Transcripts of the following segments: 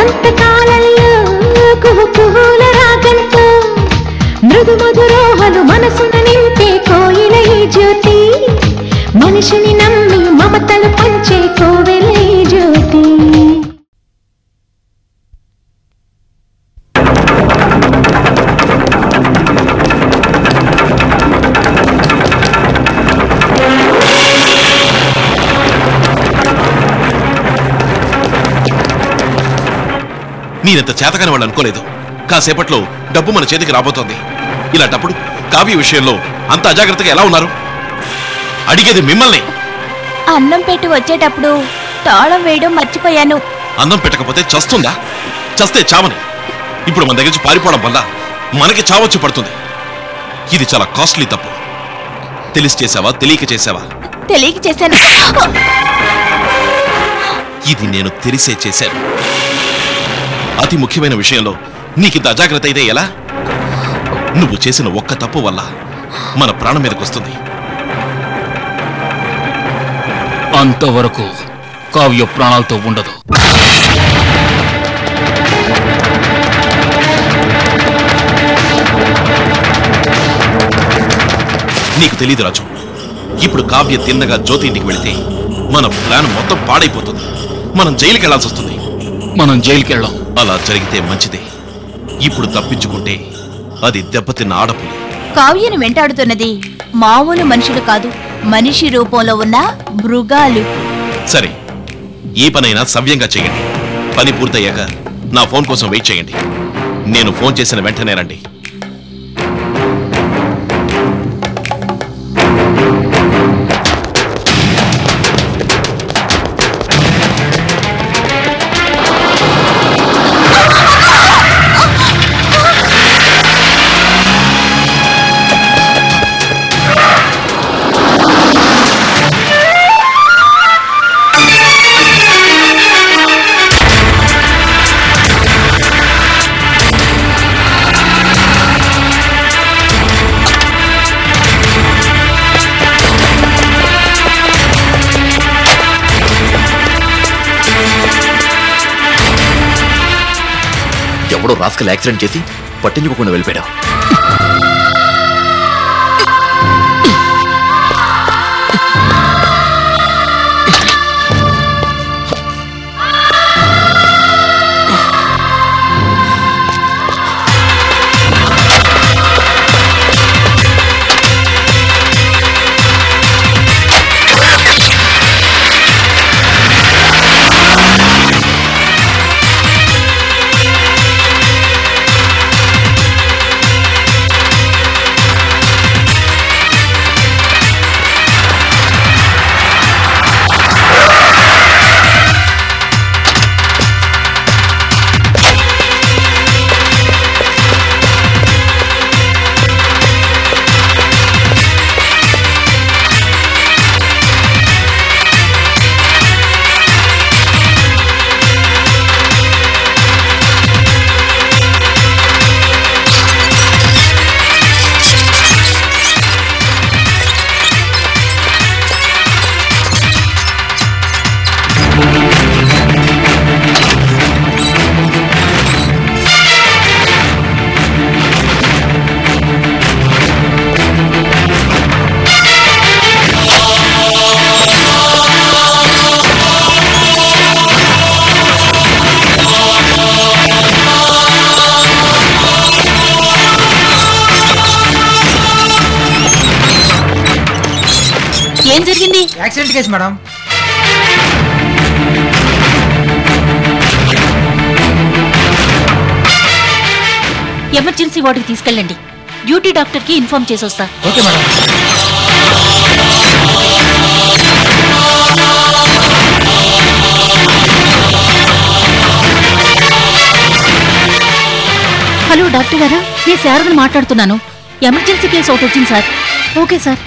వసంతకాలంలో కుహుకుహుల రాగంతో మృదు మధురోహలు మనసున నింపే కోయిల ఈ జ్యోతి మనిషిని నమ్మి మమతలు పంచే కోవెల ఈ జ్యోతి. నేనంత చేతకాని వాళ్ళు అనుకోలేదు. కాసేపట్లో డబ్బు మన చేతికి రాబోతోంది. ఇలాంటప్పుడు కావ్య విషయంలో అంత అజాగ్రత్తగా ఎలా ఉన్నారు? అడిగేది మిమ్మల్ని. అన్నం పెట్టి వచ్చేటప్పుడు తాళం వేయడం మర్చిపోయాను. అన్నం పెట్టకపోతే చస్తుందా? చస్తే చావని. ఇప్పుడు మన దగ్గర నుంచి పారిపోవడం వల్ల మనకి చావొచ్చి పడుతుంది. ఇది చాలా కాస్ట్లీ తప్పు. తెలిసి చేసావా తెలియక చేసావా? తెలియక చేశాను. ఇది నేను తెలిసే చేశాను. అతి ముఖ్యమైన విషయంలో నీకింత అజాగ్రత్త అయితే ఎలా? నువ్వు చేసిన ఒక్క తప్పు వల్ల మన ప్రాణం మీదకి వస్తుంది. అంతవరకు కావ్య ప్రాణాలతో ఉండదు. నీకు తెలీదు రాజు, ఇప్పుడు కావ్య తిన్నగా జ్యోతి ఇంటికి వెళితే మన ప్లాన్ మొత్తం పాడైపోతుంది. మనం జైలుకి వెళ్లాల్సి వస్తుంది. మనం జైలుకి వెళ్ళాం. అలా జరిగితే మంచిదే. ఇప్పుడు తప్పించుకుంటే అది దెబ్బతిన్న ఆడపులి. కావ్యను వెంటాడుతున్నది మామూలు మనుషులు కాదు, మనిషి రూపంలో ఉన్న మృగాలు. సరే, ఏ పనైనా సవ్యంగా చేయండి. పని పూర్తయ్యాక నా ఫోన్ కోసం వెయిట్ చేయండి. నేను ఫోన్ చేసిన వెంటనే రండి. ఎవడో రాస్కల్ యాక్సిడెంట్ చేసి పట్టించుకోకుండా వెళ్ళిపోయాడు. ఏం జరిగింది? Accident case madam. ఎమర్జెన్సీ వార్డుకి తీసుకెళ్ళండి. డ్యూటీ డాక్టర్ కి ఇన్ఫార్మ్ చేసి వస్తా. Okay madam. హలో డాక్టర్ గారా, నేను శారదని మాట్లాడుతున్నాను. ఎమర్జెన్సీ కేసు ఒకటి వచ్చింది sir. Okay sir.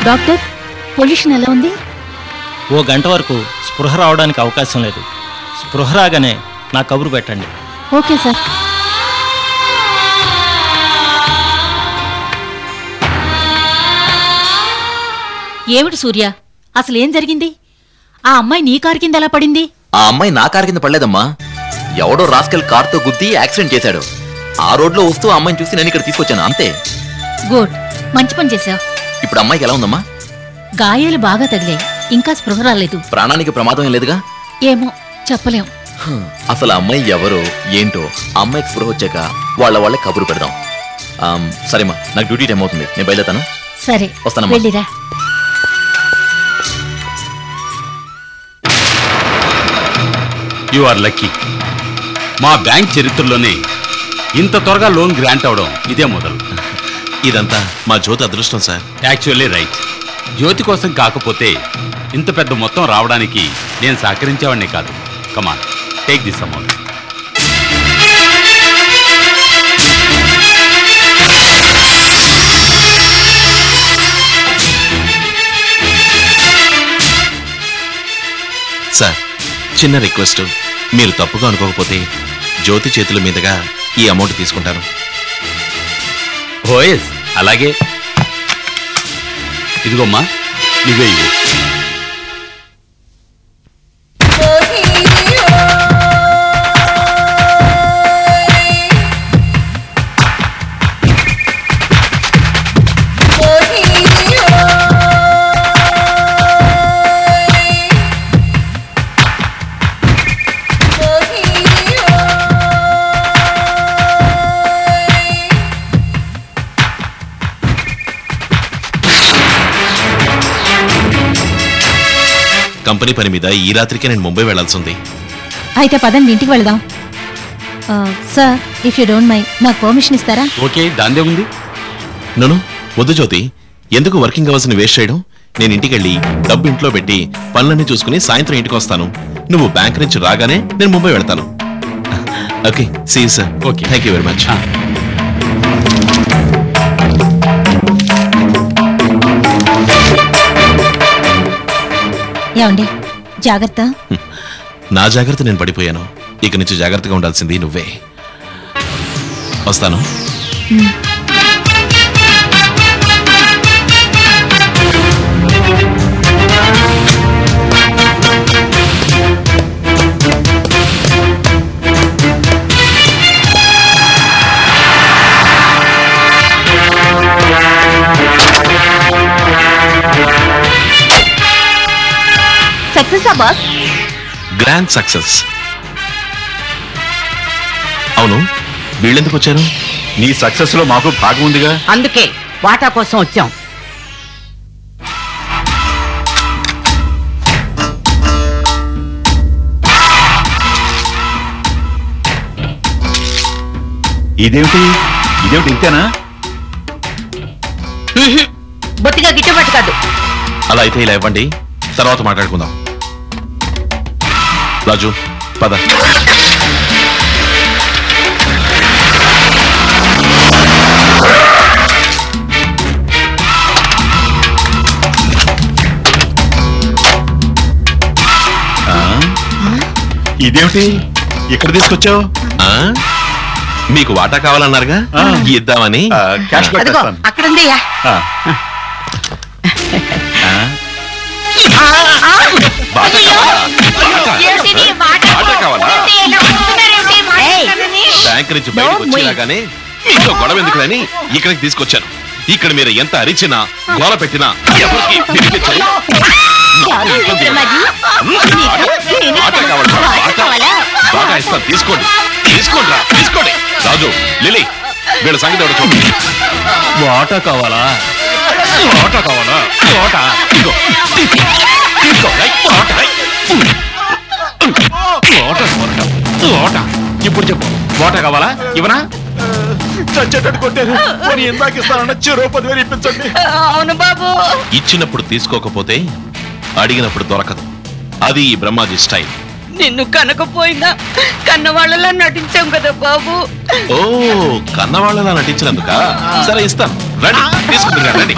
Doctor, position ఎలా ఉంది? ఓ గంట వరకు స్పృహ రావడానికి అవకాశం లేదు. స్పృహ రాగానే నా కబురు పెట్టండి. Okay sir. ఏమిటి సూర్య, అసలేం జరిగింది? ఆ అమ్మాయి నీ కారు కింద ఎలా పడింది? ఆ అమ్మాయి నా కారు కింద పడలేదమ్మా. ఎవడో రాస్కెల్ కార్తో గుద్ది యాక్సిడెంట్ చేశాడు. ఆ రోడ్లో వస్తూ ఆ అమ్మాయిని చూసి నేను ఇక్కడ తీసుకొచ్చాను అంతే. గుడ్, మంచి పని చేశావు. ఇప్పుడు అమ్మాయికి ఎలా ఉందమ్మా? గాయాలు బాగా తగిలాయి, ఇంకా స్పృహ రాలేదు. ప్రాణానికి ప్రమాదం ఏం లేదుగా? ఏమో చెప్పలేం. అసలు ఆ అమ్మాయి ఎవరో ఏంటో అమ్మాయికి స్పృహ వచ్చాక వాళ్ళ కబురు పెడదాం. సరేమ్మా, నాకు డ్యూటీ టైం అవుతుంది, నేను బయలుదేతాను. సరే వస్తానమ్మా. వెళ్ళిరా. You are lucky. మా బ్యాంక్ చరిత్రలోనే ఇంత త్వరగా లోన్ గ్రాంట్ అవడం ఇదే మొదలు. ఇదంతా మా జ్యోతి అదృష్టం సార్. Actually right. జ్యోతి కోసం కాకపోతే ఇంత పెద్ద మొత్తం రావడానికి నేను సహకరించేవాడిని కాదు. కమాన్, టేక్ దిస్ అమౌంట్. సార్, చిన్న రిక్వెస్ట్, మీరు తప్పుగా అనుకోకపోతే జ్యోతి చేతుల మీదుగా ఈ అమౌంట్ తీసుకుంటాను. ఓఎస్, అలాగే. ఇదిగోమ్మా, నువ్వే ఇవ్వు. కంపెనీ పని మీద ఈ రాత్రికే నేను ముంబై వెళ్లాల్సి ఉంది. అయితే పదండి ఇంటికి వెళదాం. Sir, if you don't mind, నాకు పర్మిషన్ ఇస్తారా? ఓకే, దాందే ఉంది. నన్ను వద్దు జ్యోతి, ఎందుకు వర్కింగ్ అవర్స్ ని వేస్ట్ చేయడం? నేను ఇంటికెళ్ళి డబ్బు ఇంట్లో పెట్టి పనులన్నీ చూసుకుని సాయంత్రం ఇంటికి వస్తాను. నువ్వు బ్యాంక్ నుంచి రాగానే నేను ముంబై వెళ్తాను. Okay, see you sir. Okay, thank you very much. ఏమండి, జాగ్రత్త. నా జాగ్రత్త నేను పడిపోయాను. ఇక నుంచి జాగ్రత్తగా ఉండాల్సింది నువ్వే. వస్తాను. సక్సెసా బాస్? Grand success. అవును, వీళ్ళెందుకు వచ్చారు? నీ సక్సెస్ లో మాకు భాగం ఉందిగా, అందుకే వాటా కోసం వచ్చాం. ఇదేమిటి ఇంతేనా? బొత్తిగా గిట్టుబాటు కాదు. అలా అయితే ఇలా ఇవ్వండి, తర్వాత మాట్లాడుకుందాం. రాజు, పద. ఇదేమిటి ఇక్కడ తీసుకొచ్చావు? మీకు వాటా కావాలన్నారుగా, ఇద్దామని. అదిగో అక్కడుందయ్యా. బ్యాంక్ నుంచి బయటకు వచ్చేలాగానే మీతో గొడవ ఎందుకులని ఇక్కడికి తీసుకొచ్చాను. ఇక్కడ మీరు ఎంత అరిచినా గోల పెట్టినా ఎవరికి వినిపించదు. బాగా ఇస్తాను, తీసుకోండి. తీసుకోండి. రాజు, లిలీ, వీళ్ళ సంగతి ఎవరు చూడండి. వాటా కావాలా? ఇప్పుడు చెప్పు, వాటా కావాలా? ఇవనా? చచ్చేటట్టు కొట్టారు. ఎందాక ఇస్తానన్న చెరో 10,000 ఇప్పించండి. అవును బాబు. ఇచ్చినప్పుడు తీసుకోకపోతే అడిగినప్పుడు దొరకదు. అది ఈ బ్రహ్మాజీ స్టైల్. నిన్ను కనకపోయినా కన్నవాళ్ళలా నటించాం కదా బాబు. ఓ, కన్నవాళ్ళలా నటించినందుక? సరే, ఇస్తాను. రండి, తీసుకుంటున్నా. రండి.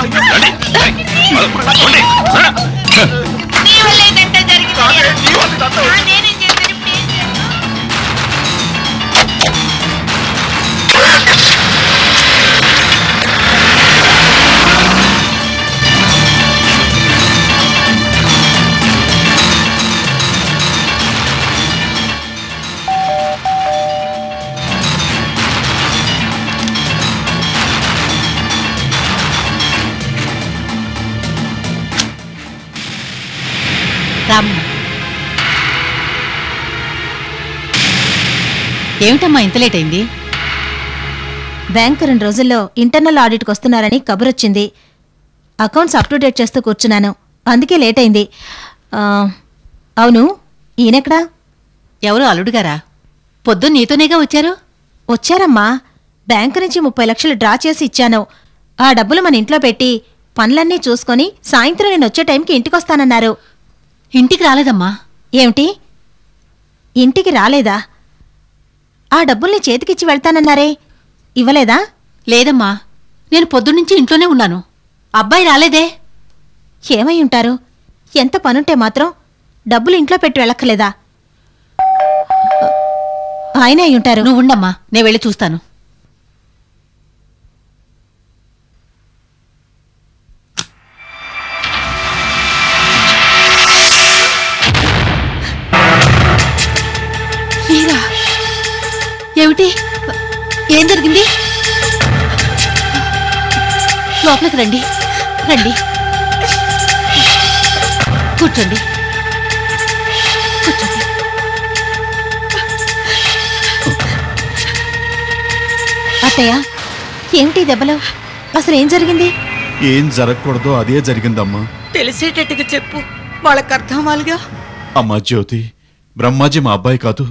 రామ్మా. ఏమిటమ్మా ఇంత లేట్ అయింది? బ్యాంకు 2 రోజుల్లో ఇంటర్నల్ ఆడిట్కి వస్తున్నారని కబురొచ్చింది. అకౌంట్స్ అప్ టు డేట్ చేస్తూ కూర్చున్నాను, అందుకే లేట్ అయింది. అవును, ఈయనెక్కడా? ఎవరు అల్లుడుగారా? పొద్దున్న నీతోనేగా వచ్చారు. వచ్చారమ్మా. బ్యాంకు నుంచి 30 లక్షలు డ్రా చేసి ఇచ్చాను. ఆ డబ్బులు మన ఇంట్లో పెట్టి పనులన్నీ చూసుకొని సాయంత్రం నేను వచ్చే టైంకి ఇంటికొస్తానన్నారు. ఇంటికి రాలేదమ్మా. ఏమిటి, ఇంటికి రాలేదా? ఆ డబ్బుల్ని చేతికిచ్చి వెళ్తానన్నారే, ఇవ్వలేదా? లేదమ్మా, నేను పొద్దున్నుంచి ఇంట్లోనే ఉన్నాను. అబ్బాయి రాలేదే. ఏమై ఉంటారు? ఎంత పనుంటే మాత్రం డబ్బులు ఇంట్లో పెట్టి వెళ్ళక్కలేదా? ఆయనే అయి ఉంటారు. నువ్వు ఉండమ్మా, నేను వెళ్ళి చూస్తాను. ఏమిటి, ఏం జరిగింది? లోపలికి రండి, రండి, కూర్చోండి, కూర్చోండి. అత్తయ్య, ఏమిటి దెబ్బలు? అసలు ఏం జరిగింది? ఏం జరగకూడదో అదే జరిగిందమ్మా. తెలిసేటట్టుగా చెప్పు, వాళ్ళకి అర్థం అవ్వాలిగా. అమ్మా జ్యోతి, బ్రహ్మాజీ మా అబ్బాయి కాదు,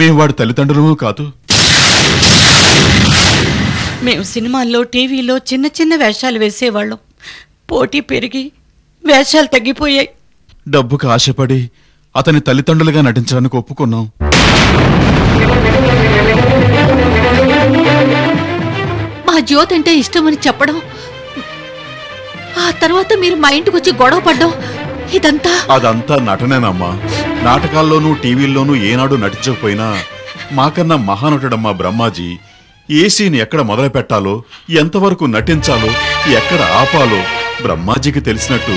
మేము వాడి తల్లిదండ్రులము కాదు. మేము సినిమాల్లో టీవీలో చిన్న చిన్న వేషాలు వేసేవాళ్ళం. పోటీ పెరిగి వేషాలు తగ్గిపోయాయి. డబ్బుకు ఆశపడి అతని తల్లిదండ్రులుగా నటించడానికి ఒప్పుకున్నాం. మా జ్యోతి అంటే ఇష్టమని చెప్పడం, ఆ తర్వాత మీరు మా ఇంటికి వచ్చి గొడవ పడ్డం, ఇదంతా అదంతా నటనేనమ్మా. నాటకాల్లోనూ టీవీల్లోనూ ఏనాడు నటించకపోయినా మాకన్నా మహానటుడమ్మా బ్రహ్మాజీ. ఏ సీన్ ఎక్కడ మొదలు పెట్టాలో, ఎంతవరకు నటించాలో, ఎక్కడ ఆపాలో బ్రహ్మాజీకి తెలిసినట్టు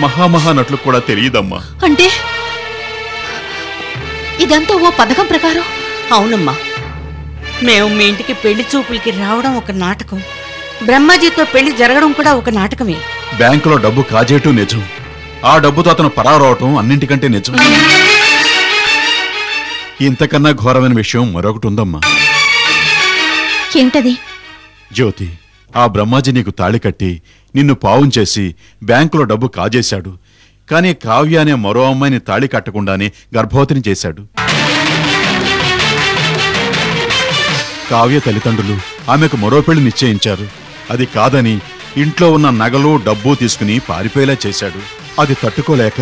మహామహానటులకు కూడా తెలియదమ్మా. అంటే ఇదంతా ఓ పథకం ప్రకారం? అవునమ్మా, మేము మీ ఇంటికి పెళ్లి చూపులకి రావడం ఒక నాటకం, బ్రహ్మాజీతో పెళ్లి జరగడం కూడా ఒక నాటకమే. బ్యాంకులో డబ్బు కాజేయటం నిజం, ఆ డబ్బుతో అతను పరారవటం అన్నింటికంటే నిజం. ఇంతకన్నా ఘోరమైన విషయం మరొకటి ఉందమ్మా. ఏంటది? జ్యోతి, ఆ బ్రహ్మాజీ నీకు తాళి కట్టి నిన్ను పావం చేసి బ్యాంకులో డబ్బు కాజేశాడు. కానీ కావ్య అనే మరో అమ్మాయిని తాళి కట్టకుండానే గర్భవతిని చేశాడు. కావ్య తల్లిదండ్రులు ఆమెకు మరో పెళ్లి నిశ్చయించారు. అది కాదని ఇంట్లో ఉన్న నగలు డబ్బు తీసుకుని పారిపోయేలా చేశాడు. అది తట్టుకోలేక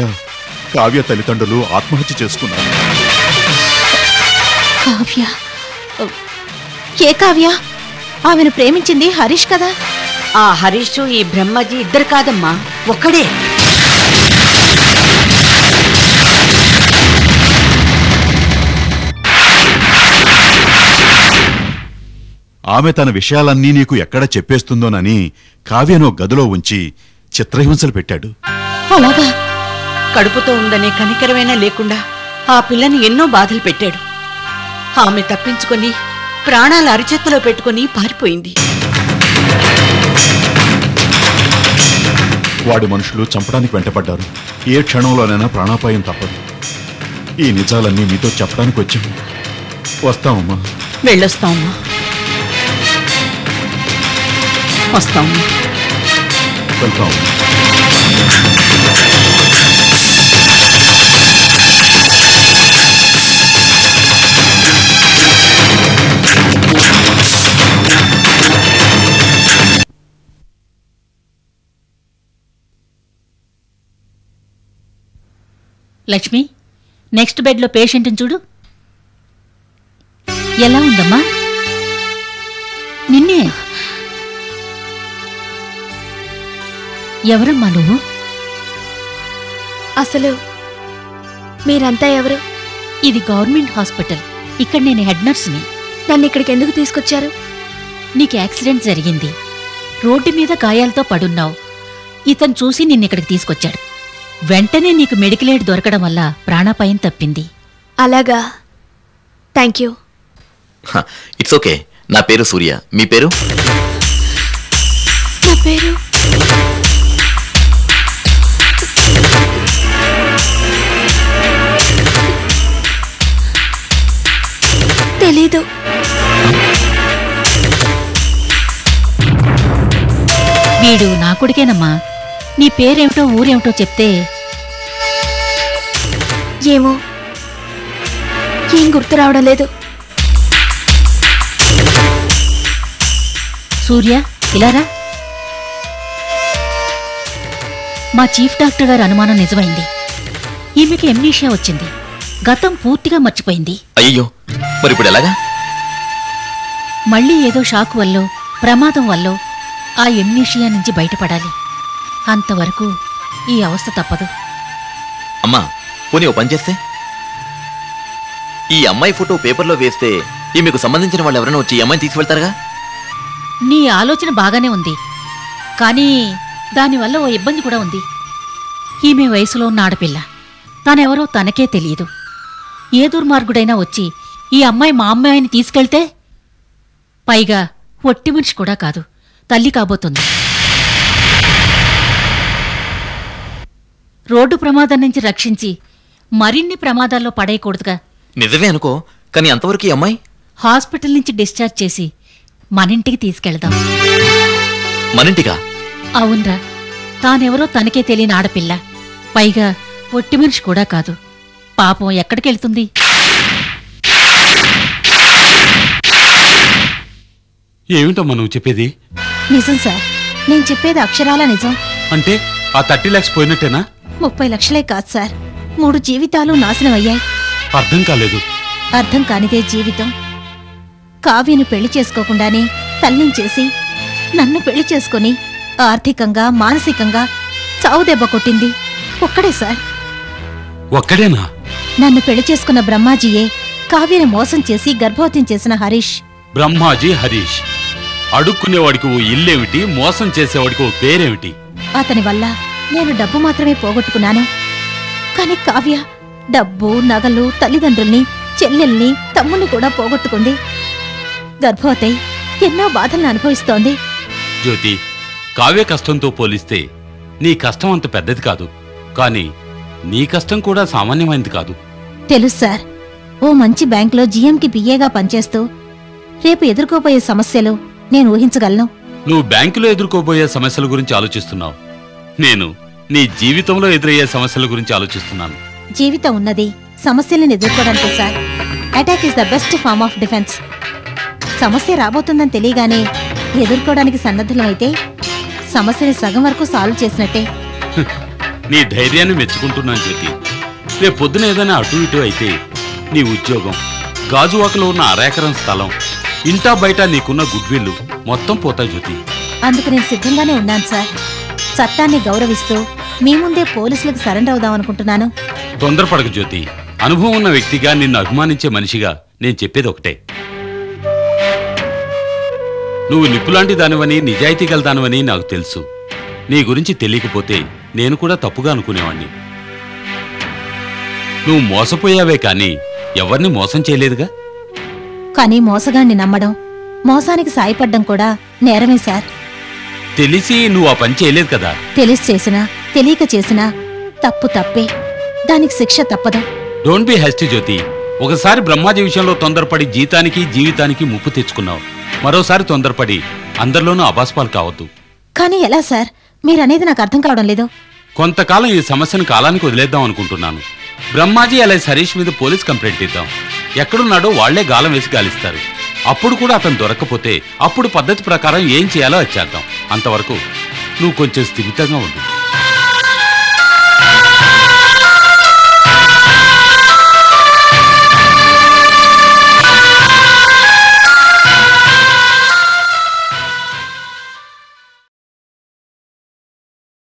కావ్య తల్లిదండ్రులు ఆత్మహత్య చేసుకున్నారు. కావ్య? ఏ కావ్య? ఆమెను ప్రేమించింది హరీష్ కదా? ఆ హరీష్ ఈ బ్రహ్మాజీ ఇద్దరు కాదమ్మా, ఒక్కడే. ఆమె తన విషయాలన్నీ నీకు ఎక్కడ చెప్పేస్తుందోనని కావ్యను గదిలో ఉంచి చిత్రహింసలు పెట్టాడు. అలాగా? కడుపుతో ఉందనే కనికరమైనా లేకుండా ఆ పిల్లని ఎన్నో బాధలు పెట్టాడు. ఆమె తప్పించుకొని ప్రాణాలు అరిచేతిలో పెట్టుకుని పారిపోయింది. వాడి మనుషులు చంపడానికి వెంటపడ్డారు. ఏ క్షణంలోనైనా ప్రాణాపాయం తప్పదు. ఈ నిజాలన్నీ మీతో చెప్పడానికి వచ్చాము. వస్తామమ్మా. వెళ్ళొస్తామమ్మా. వస్తామమ్మా. వెళ్తాము. లక్ష్మి, నెక్స్ట్ బెడ్లో పేషెంట్ని చూడు. ఎలా ఉందమ్మా? నిన్నే. ఎవరమ్మా నువ్వు? అసలు మీరంతా ఎవరు? ఇది గవర్నమెంట్ హాస్పిటల్. ఇక్కడ నేను హెడ్ నర్స్ని. నన్ను ఇక్కడికి ఎందుకు తీసుకొచ్చారు? నీకు యాక్సిడెంట్ జరిగింది, రోడ్డు మీద గాయాలతో పడున్నావు. ఇతను చూసి నిన్నిక్కడికి తీసుకొచ్చాడు. వెంటనే నీకు మెడికల్ ఎయిడ్ దొరకడం వల్ల ప్రాణాపాయం తప్పింది. అలాగా, థ్యాంక్ యూ. It's okay. నా పేరు సూర్య. మీ పేరు? నా పేరు వీడు నా కొడుకేనమ్మా. నీ పేరేమిటో ఊరేమిటో చెప్తే. ఏమో, ఏం గుర్తు రావడం లేదు. సూర్య, ఇలారా. మా చీఫ్ డాక్టర్ గారి అనుమానం నిజమైంది. ఈమెకి ఎమ్నీషియా వచ్చింది. గతం పూర్తిగా మర్చిపోయింది. అయ్యో, మరి ఇప్పుడు ఎలాగా? మళ్ళీ ఏదో షాక్ వల్లో ప్రమాదం వల్లో ఆ ఎమ్నీషియా నుంచి బయటపడాలి. అంతవరకు ఈ అవస్థ తప్పదు. అమ్మా, పోనీ ఓ పని చేస్తే, ఈ అమ్మాయి ఫోటో పేపర్లో వేస్తే ఈమెకు సంబంధించిన వాళ్ళు ఎవరైనా వచ్చి ఈ అమ్మాయిని తీసుకెళ్తారుగా? నీ ఆలోచన బాగానే ఉంది, కానీ దానివల్ల ఓ ఇబ్బంది కూడా ఉంది. ఈమె వయసులో ఉన్న ఆడపిల్ల. తానెవరో తనకే తెలియదు. ఏ దుర్మార్గుడైనా వచ్చి ఈ అమ్మాయి మా అమ్మాయిని తీసుకెళ్తే, పైగా ఒట్టి మనిషి కూడా కాదు, తల్లి కాబోతుంది. రోడ్డు ప్రమాదం నుంచి రక్షించి మరిన్ని ప్రమాదాల్లో పడేయకూడదుగా. నిజమే అనుకో, కానీ అంతవరకు ఈ అమ్మాయి హాస్పిటల్ నుంచి డిశ్చార్జ్ చేసి మనింటికి తీసుకెళ్దాం. మనింటిగా? అవునరా, తానెవరో తనకే తెలియని ఆడపిల్ల, పైగా ఒట్టి మనిషి కూడా కాదు. పాపం ఎక్కడికెళ్తుంది? ఏమిటమ్మా నువ్వు చెప్పేది? నిజం సార్, నేను చెప్పేది అక్షరాల నిజం. అంటే ఆ 30 lakhs పోయినట్టేనా? 30 లక్షలే కాదు సార్, 3 జీవితాలు నాశనం అయ్యాయి. అర్థం కాలేదు. అర్థం కానిదే జీవితం. కావ్యను పెళ్లి చేసుకోకుండానే తల్లించేసి నన్ను పెళ్లి చేసుకుని ఆర్థికంగా మానసికంగా చావు దెబ్బ కొట్టింది ఒక్కడే సార్. ఒక్కడేనా? నన్ను పెళ్లి చేసుకున్న బ్రహ్మాజీయే కావ్యని మోసం చేసి గర్భవతిని చేసిన హరీష్. బ్రహ్మాజీ హరీష్. అడుక్కునేవాడికి ఓ ఇల్లేమిటి, మోసం చేసేవాడికి ఓ పేరేమిటి? అతని వల్ల నేను డబ్బు మాత్రమే పోగొట్టుకున్నాను, కాని కావ్య డబ్బు, నగలు, తల్లిదండ్రుల్ని, చెల్లెల్ని, తమ్ముణ్ణి కూడా పోగొట్టుకుంది. గర్భవతై ఎన్నో బాధలను అనుభవిస్తోంది. జ్యోతి, కావ్య కష్టంతో పోలిస్తే నీ కష్టం అంత పెద్దది కాదు, కానీ నీ కష్టం కూడా సామాన్యమైనది కాదు. తెలుసు సార్, ఓ మంచి బ్యాంకులో జీఎంకి పిఏగా పనిచేస్తూ రేపు ఎదుర్కోబోయే సమస్యలు నేను ఊహించగలను. నువ్వు బ్యాంకులో ఎదుర్కోబోయే సమస్యల గురించి ఆలోచిస్తున్నావు. నేను నీ జీవితంలో ఎదురయ్యే సమస్యల గురించి ఆలోచిస్తున్నాను. జీవితం ఉన్నది సమస్యలను ఎదుర్కోవడానికి sir. Attack is the best form of defence. సమస్య రాబోతుందని తెలియగానే ఎదుర్కోవడానికి సన్నద్ధులమైతే సమస్యని సగం వరకు సాల్వ్ చేసినట్టే. నీ ధైర్యాన్ని మెచ్చుకుంటున్నాను జ్యోతి. రేపు పొద్దున ఏదైనా అటు ఇటు అయితే నీ ఉద్యోగం, గాజువాకలో ఉన్న 1 ఎకరం స్థలం, ఇంటా బయట నీకున్న గుడ్విల్లు మొత్తం పోతాయి జ్యోతి. అందుకు నేను సిద్ధంగానే ఉన్నాను సార్. చట్టాన్ని గౌరవిస్తూ మీ ముందే పోలీసులకు సరెండర్ అవుదామనుకుంటున్నాను. తొందరపడకు జ్యోతి. అనుభవం ఉన్న వ్యక్తిగా, నిన్ను అభిమానించే మనిషిగా నేను చెప్పేది ఒకటే. నువ్వు నిప్పులాంటి దానివని, నిజాయితీ గల దానివని నాకు తెలుసు. నీ గురించి తెలియకపోతే నేను కూడా తప్పుగా అనుకునేవాణ్ణి. నువ్వు మోసపోయావే కానీ ఎవరిని మోసం చేయలేదుగా. కానీ మోసగాన్ని నమ్మడం, మోసానికి సాయపడ్డం కూడా నేరమే సార్. తెలిసి నువ్వు ఆ పని చేయలేదు కదా. తెలిసి చేసినా తెలియక చేసినా తప్పు తప్పే, దానికి శిక్ష తప్పదు. డోంట్ బి హ్యాస్టీ జ్యోతి. ఒకసారి బ్రహ్మాజీ విషయంలో తొందరపడి జీతానికి జీవితానికి ముప్పు తెచ్చుకున్నావు. మరోసారి తొందరపడి అందరిలోనూ అబాస్పాలు కావద్దు. కానీ ఎలా సార్? మీరనేది నాకు అర్థం కావడం లేదు. కొంతకాలం ఈ సమస్యను కాలానికి వదిలేద్దాం అనుకుంటున్నాను. బ్రహ్మాజీ అలాగే హరీష్ మీద పోలీస్ కంప్లైంట్ ఇద్దాం. ఎక్కడున్నాడో వాళ్లే గాలం వేసి గాలిస్తారు. అప్పుడు కూడా అతను దొరక్కపోతే అప్పుడు పద్ధతి ప్రకారం ఏం చేయాలో అది చేద్దాం. అంతవరకు నువ్వు కొంచెం స్థిమితంగా ఉండు.